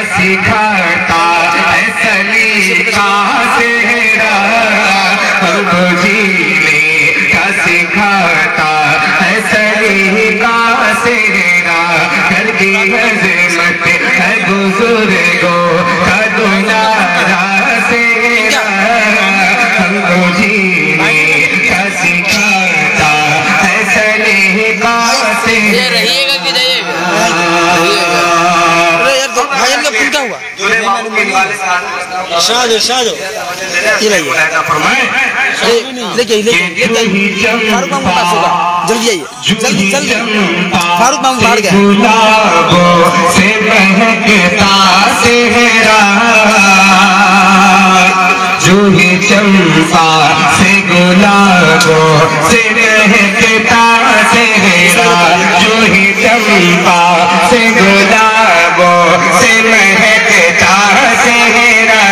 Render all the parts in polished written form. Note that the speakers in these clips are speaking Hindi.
सिखाता है सलीका तेरा, हमको जीने का सिखाता है सलीका तेरा। कर दी हजमत है बुजुर्गों का दुलारा तेरा, हमको जीने का सिखाता है सलीका तेरा। रहिएगा कि जाइएगा? शादो शादो ये लाइए लेके फारूक मामू पास होगा, जल्दी आइए जल्दी जल्दी। फारूक मामू बाहर गया। गुलाबों से महकता सेहरा, जूही चंपा से गुलाबों से महकता सेहरा, जूही चंपा से गुलाबों से महकता सेहरा,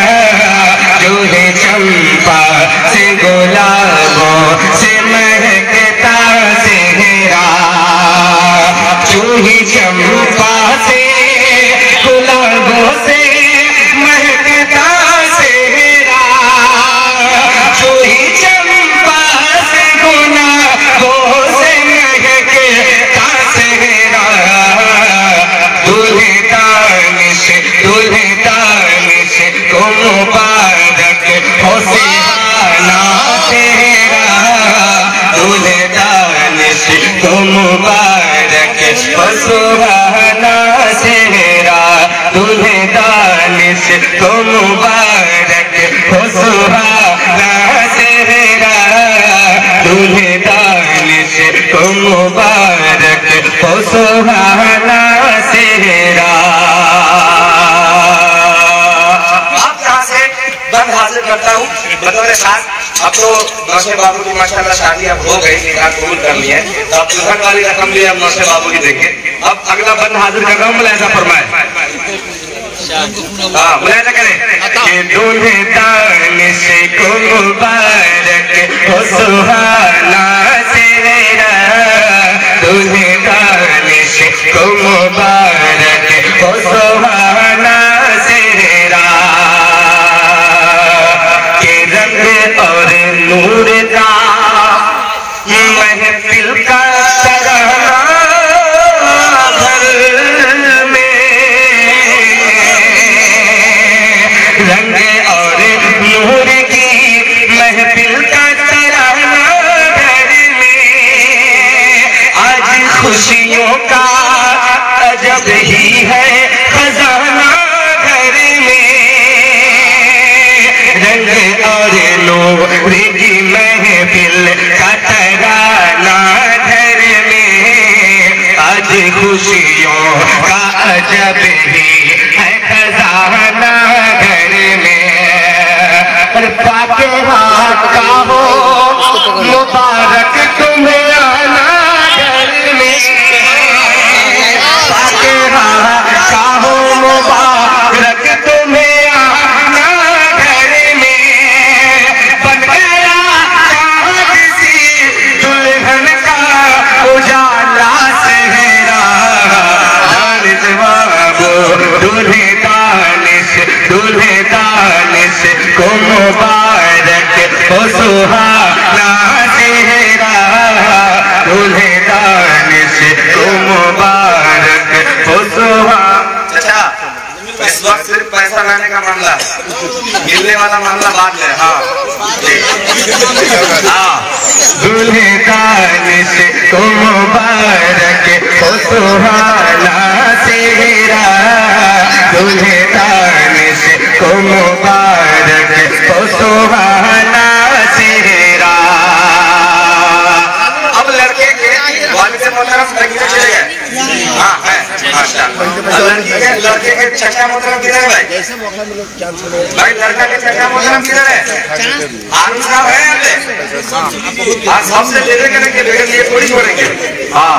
जूही चंपा से गुलाबों से महकता सेहरा, जूही चंपा से गुलाबों से महकता सेहरा, जूही चंपा से गुलाबों से महकता सेहरा। दूल्हे दानिश को मुबारक हो सुहाना तेरा, दूल्हे दानिश को मुबारक हो सुहाना तेरा, दूल्हे दानिश को मुबारक हो सुहाना तेरा, दूल्हे दानिश को मुबारक हो सुहाना तेरा। बंद हाजिर करता हूँ बतौर खास। अब तो नौशे बाबू की माशाल्लाह शादी अब हो गई, निकाह कबूल कर लिया है, तो अब दुल्हन वाली रकम भी अब नौशे बाबू की देंगे। अब अगला बंद हाजिर कर रहा हूँ, मुलायजा फरमाए। हाँ मुलायजा करें कि दूल्हे दानिश को मुबारक हो सुहाना तेरा, दूल्हे दानिश को मुबारक हो सुहाना तेरा। और नूर का महफिल का तराना घर में, रंग और नूर की महफिल का तराना घर में। आज खुशियों का अजब ही है खजाना घर में, रंग और नूर की महफिल का तराना घर में। आज खुशियों का अजब ही है खजाना घर में। पर पाके हाथ का हो मुबारक तुम्हें आना घर में, पाके हाथ का हो मुबारक तुम्हें आना घर में। बन गया चाँद सी दुल्हन का उजाला सेहरा, दानिश बाबू दूल्हे दानिश को मुबारक हो सुहाना सेहरा, दूल्हे दानिश को मुबारक हो सुहाना। अच्छा इस वक्त सिर्फ पैसा लाने का मामला है, मिलने वाला मामला बाद में। हाँ दूल्हे दानिश को मुबारक हो सुहाना तेरा, दूल्हे दानिश को मुबारक हो सुहाना तेरा। अब लड़के के वालिद मोहतरम तकरीर चले गए। हाँ है लड़के के चचा मोहतरम किधर है भाई? भाई लड़का के चचा मोहतरम किधर है? आरुष साहब है यहाँ पे? हाँ सबसे ले लेंगे ना कि बेटे लिए थोड़ी छोड़ेंगे। हाँ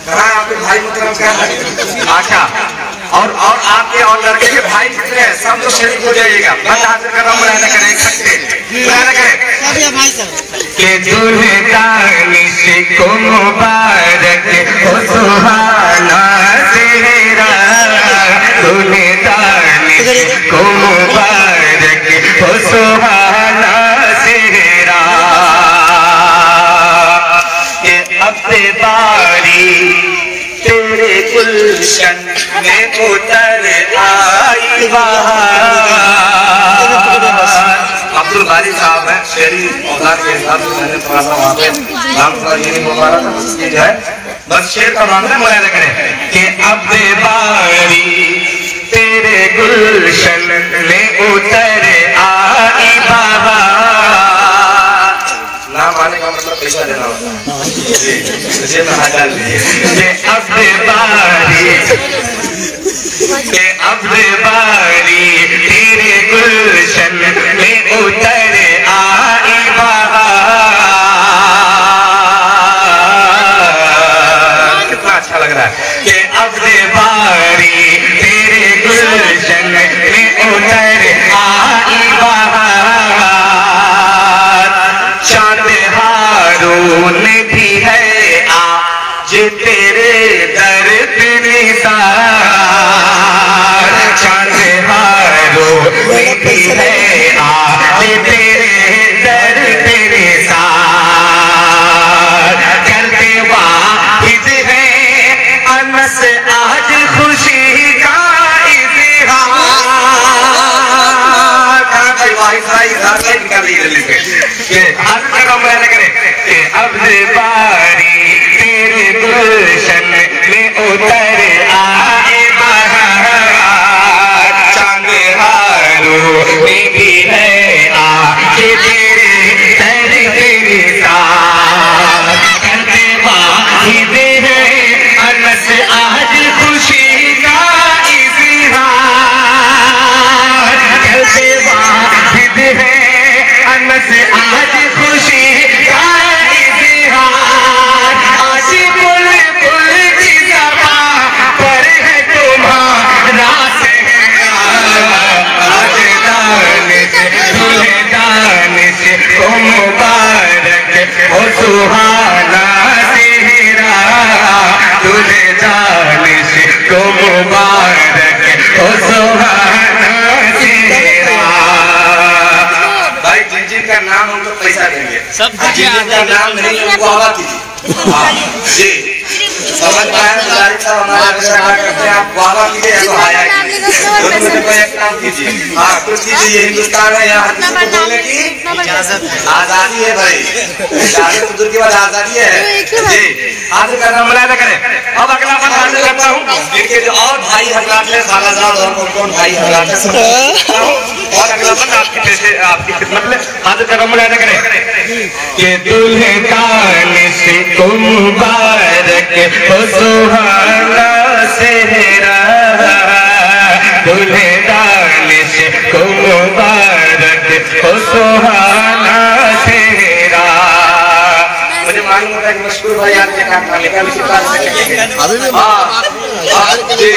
कहाँ आपके भाई मोहतरम क्या है? अच्छा और आपके और लड़के के भाई कितने हैं? सब तो शरीक हो जाइएगा। बंद हाजिर कर रहा हूँ, मुलायजा करें एक सकते मुलायजा करें कि दूल्हे दानिश को मुबारक हो सुहाना तेरा, दूल्हे दानिश को मुबारक हो सुहाना सेहरा के अब बारी तेरे गुलशन में उतर आई बहार। अब्दुल बारी साहब है शेरी औलाद के हिसाब से मैंने थोड़ा सा वहाँ पे नाम थोड़ा ये नहीं बोल पा रहा था, ये जो है बस शेर का मामला मुलायदा करें कि अब बारी तेरे गुलशन में उतर आई बहार। नाम आने का मतलब पैसा देना होता है, में हाथ डाल दीजिए। अब बारी बारी तेरे गुलशन में उतर आई बहार। कितना अच्छा लग रहा है कि अब बारी तेरे गुलशन में उतर आई बहार। चांद हारून भी है आज तेरे दर पे निसार। चांद हारून भी है आज तेरे दर पे निसार। करते वाहिद है अनस आज खुशी का अब बारी तेरे गुलशन में उतर आए बहार। चांद हारून भी है आज तेरे दर पे निसार। करते वाहिद है अनस आज खुशी का इज़हार। करते वाहिद है अनस आज खुशी का इज़हार। आज बुलबुल की ज़बां पर है तुम्हारा सेहरा। आज दानिश दूल्हे दानिश को मुबारक हो सुहाना सेहरा। दूल्हे दानिश को मुबारक हो सुहाना सेहरा। भाई जिनका नाम हम लोग पैसा देंगे, सब जिनका नाम नहीं उनको हवा कीजिए। जी समझ पाए मुजाहिद साहब हमारे करते हैं, आप वाह कीजिए या तो हाया कीजिए, एक काम कीजिए। हाँ कुछ कीजिए, ये हिंदुस्तान है, यहाँ हर किसी को बोलने की आजादी है भाई। बुजुर्ग के बाद आजादी है जी। हाजिर करना मुलायदा करें। अब अगला मैं हाजिर करता हूँ इनके जो और भाई हजरात है, सालाजाद और कौन भाई हजरात है और अगला बंद आपकी पैसे आपकी खिदमत में हाजिर करना मुलायदा करें कि दूल्हे दानिश को मुबारक हो सुहाना सेहरा। दूल्हे दानिश को मुबारक हो सुहाना सेहरा। मुझे मालूम होता है कि मशहूर भाई आपके नाम का लिखा जी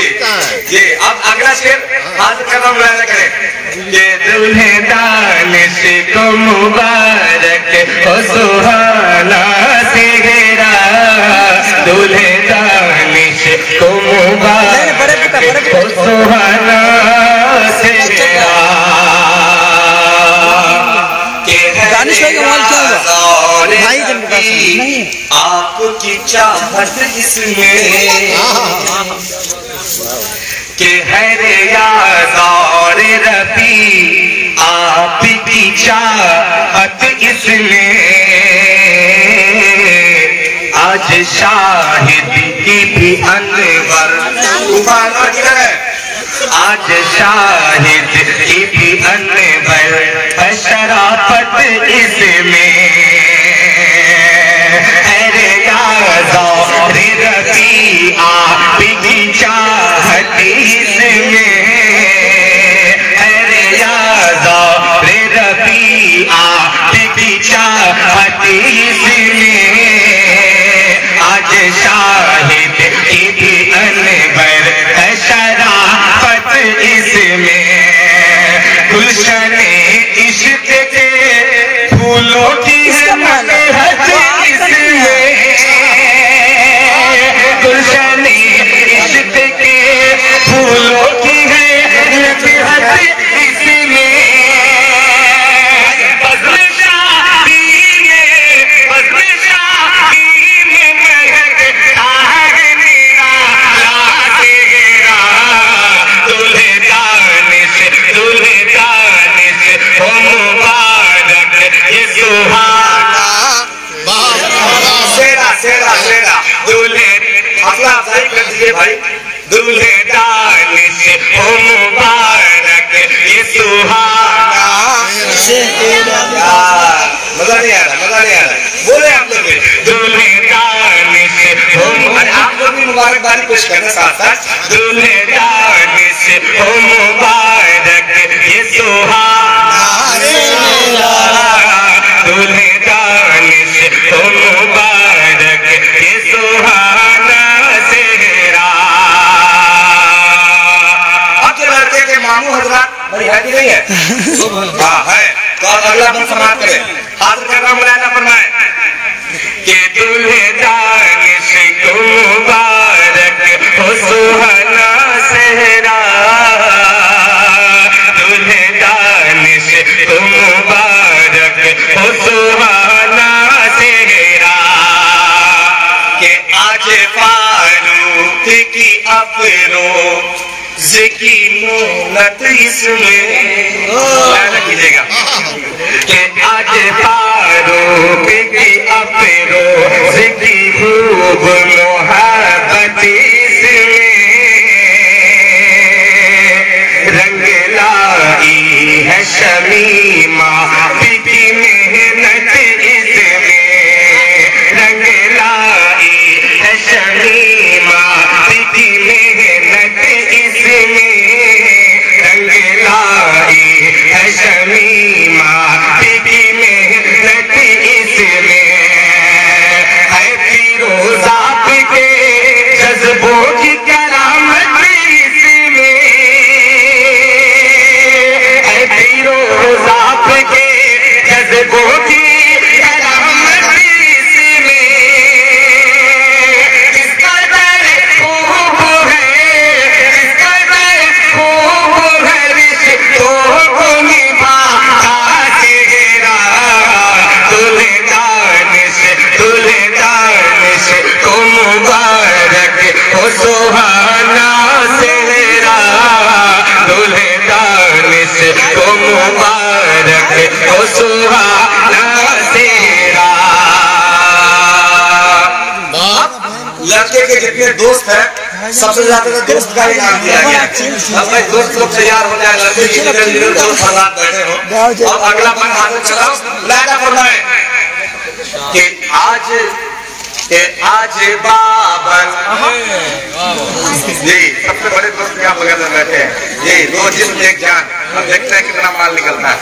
जी। अब अगला शेर हाजिर करना मुलायदा करें कि दूल्हे दानिश को मुबारक हो सुहाना सेहरा। दूल्हे दानिश को मुबारक हो सुहाना सेहरा। दानिश भाई का माल क्या हुआ भाई? नहीं आपकी चाहत इसमें के हरे याज़ार रफ़ी आपकी चाहत इसमें। आज शाहिद की भी अनवर आज शाहिद की भी अनवर शराफत इसमें। अरे याज़ार रफ़ी आपकी चाहत इसमें। अरे याज़ार रफ़ी आपकी चाहत इसमें। आज शाहिद की भी अनवर शराफत इसमें। गुलशन इश्क के फूलों की है सेरा सेरा दूल्हे हौसला अफजाई कर दीजिए भाई। दूल्हे दानिश हो मुबारक ये सुहाना सेहरा। मजा नहीं आ रहा, मजा नहीं आ रहा। बोले आप लोग भी। दूल्हे दानिश हो अरे आप लोग भी मुबारकबादी पेश करना साथ साथ। दूल्हे दानिश हो मुबारक ये सुहाना दूल्हे दानिश हो मुबारक ये सुहाना सेहरा। अब जो लड़के के मामू हजरात बड़ी हैती नहीं है? हाँ है। तो अब अगला बंद समाप्त करें। हाथ करना मुलायना फरमाए के दूल्हे दानिश को मुबारक हो सुहाना सेहरा। दूल्हे दानिश को मुबारक हो सुहाना सेहरा। कि आज फारूक की अफरोज की मोहलत इसमें मुलायना कीजिएगा। के आज फारूक की अफरोज की खूब मोहब्बत इसमें रंग लाई है शमीमा की मेहनत इसमें रंग लाई है शमीमा की मेहनत इसमें रंग लाई है शमीमा की मेहनत इसमें है फिरोज आपके जज्बों की करामत इसमें है फिरोज आपके जज्बों की करामत इसमें किस कदर खूब है किस कदर खूब है रिश्तों को निभाता सेहरा। दूल्हे दानिश को मुबारक हो सुहाना सेहरा। दूल्हे दानिश को मुबारक हो सुहाना सेहरा। लड़के के जितने दोस्त हैं सबसे ज्यादा तो दोस्त का ही नाम दिया गया है। अब भाई दोस्त लोग तैयार हो जाए, लड़के की जितने दोस्त हालात बैठे हो। अब अगला मन हाजिर चलाओ, मुलायना फरमाए कि आज बाबर जी सबसे बड़े दोस्त क्या बगल में बैठे हैं जी, दो जिस्म एक जान। अब देखते हैं कितना माल निकलता है।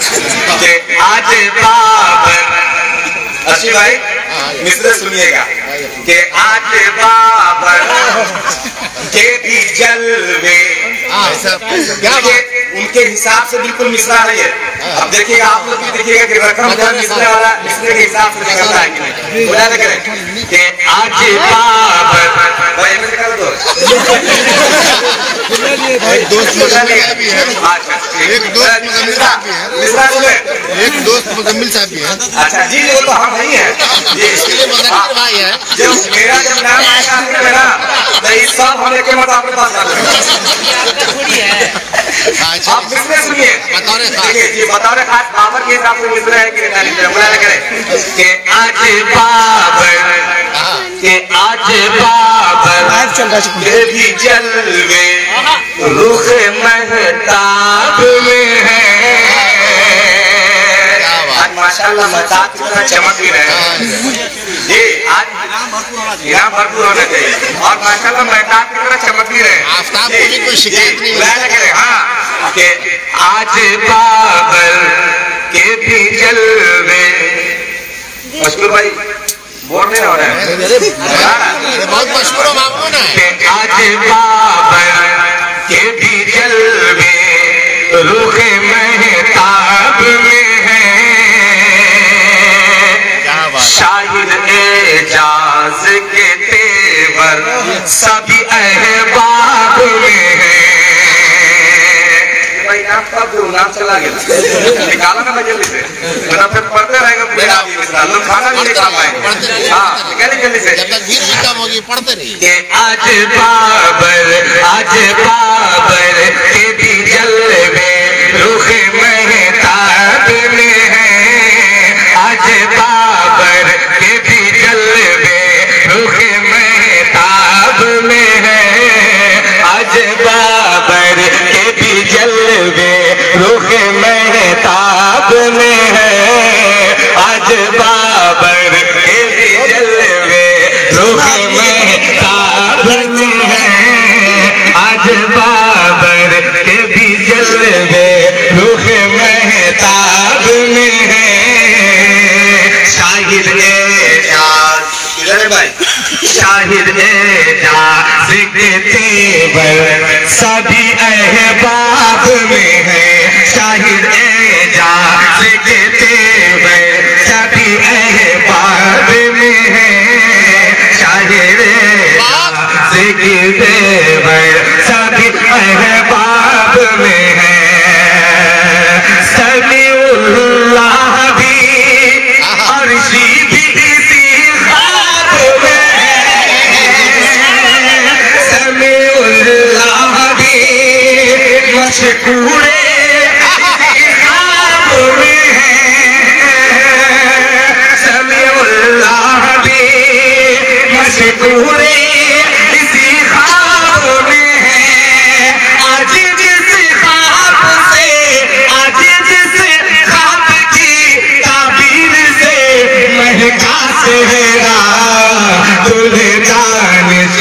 कि आज बाबर अच्छी भाई मिस्र सुनिएगा कि आज बाबर के भी जलवे उनके हिसाब से बिल्कुल मिसरा है ये। अब देखिएगा आप लोग भी देखिएगा कि रकम मिसरे वाला मिसरे के हिसाब से निकलता है कि नहीं। बोला ना करें कि आज बाबर भाई ऐसे कर दो। भाई दोस्त अच्छा एक दोस्त मुजम्मिल साहब भी हैं। मिसरा सुने। एक दोस्त मुजम्मिल साहब भी हैं। अच्छा जी वो तो हम नहीं है जी। इसके लिए मुजम्मिल भाई है। जब मेरा जब नाम आएगा आपके मेरा तो इस सब होने के बाद आपके पास आ अच्छा आप मिसरे सुनिए। बतौर खास। देखिए जी बतौर खास बाबर के हिसाब से मिसरे है कि नहीं मुलायना करें के आज बाबर के आज बाबर लाइव चल रहा है। के भी जलवे रुख महताब में है। आज माशाल्लाह महताब की तरह चमक भी रहे हैं जी। आज इनाम भरपूर होना चाहिए और माशाल्लाह महताब की तरह चमक भी रहे। आफ्ताब को भी कोई शिकायत नहीं होती। मुलायना करें हाँ के आज बाबर के भी जलवे मशहूर भाई बोर नहीं हो रहे हैं। ये बहुत मशहूर मामून है। के आज बाबर के भी जलवे रुख महताब में है। शाहिद एजाज के तेवर सभी अहबाब में है। भाई नाम कब दूँ नाम चला गया निकाला ना मैं जल्दी से वरना फिर पढ़ते रहेगा पूरा लोग खाना भी नहीं खा पाएंगे। हाँ निकालिए जल्दी से। जब तक भीड़ भी कम होगी पढ़ते रहिए। के आज बाबर के भी जलवे रुख महताब में है। आज बाबर के भी जलवे रुख महताब में है, आज बाबर के भी जलवे रुख महताब में है। शाहिद एजाज भाई, शाहिद एजाज के तेवर सभी अहबाब में है, शाहिद एजाज के तेवर सभी अहबाब में है, शाहिद एजाज के तेवर सभी अहबाब में है। समीउल्लाह भी अर्शी भी इसी ख्वाब में है, समीउल्लाह भी मशकूरे इसी ख्वाब में है, समीउल्लाह भी मशकूरे इसी ख्वाब में है। आज जिस ख्वाब से, आज जिस ख्वाब की ताबीर से महका सेहरा, दुल्हे दानिश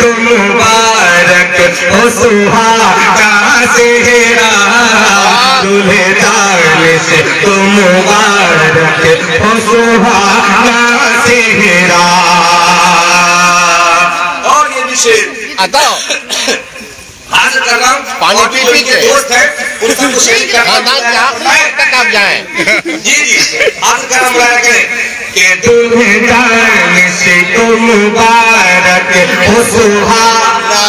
तो मुबारक हो सुहागा सेहरा, दुल्हे दानिश तो मुबारक हो सुहागा सेहरा। और ये विषय आता हासिल कर रहा हूँ, पानी और पी जो पी इनके के। दोस्त है उनका तो शरीक करना तक आप जाए जी जी हासिल करना मुलायम करें कि दुल्हे दानिश को मुबारक हो सुहागा,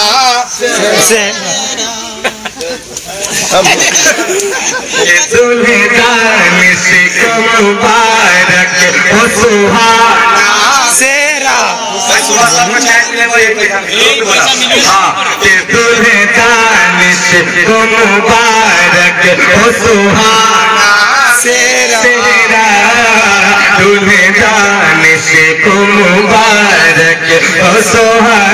दुल्हे दानिश को मुबारक हो सुहागा सेहरा। मैं सुबह साहब को चाय पीने को एक पैसा बोला हाँ कि दुल्हे दानिश को मुबारक हो सुहागा सेहरा, दुल्हे दानिश को मुबारक हो सुहागा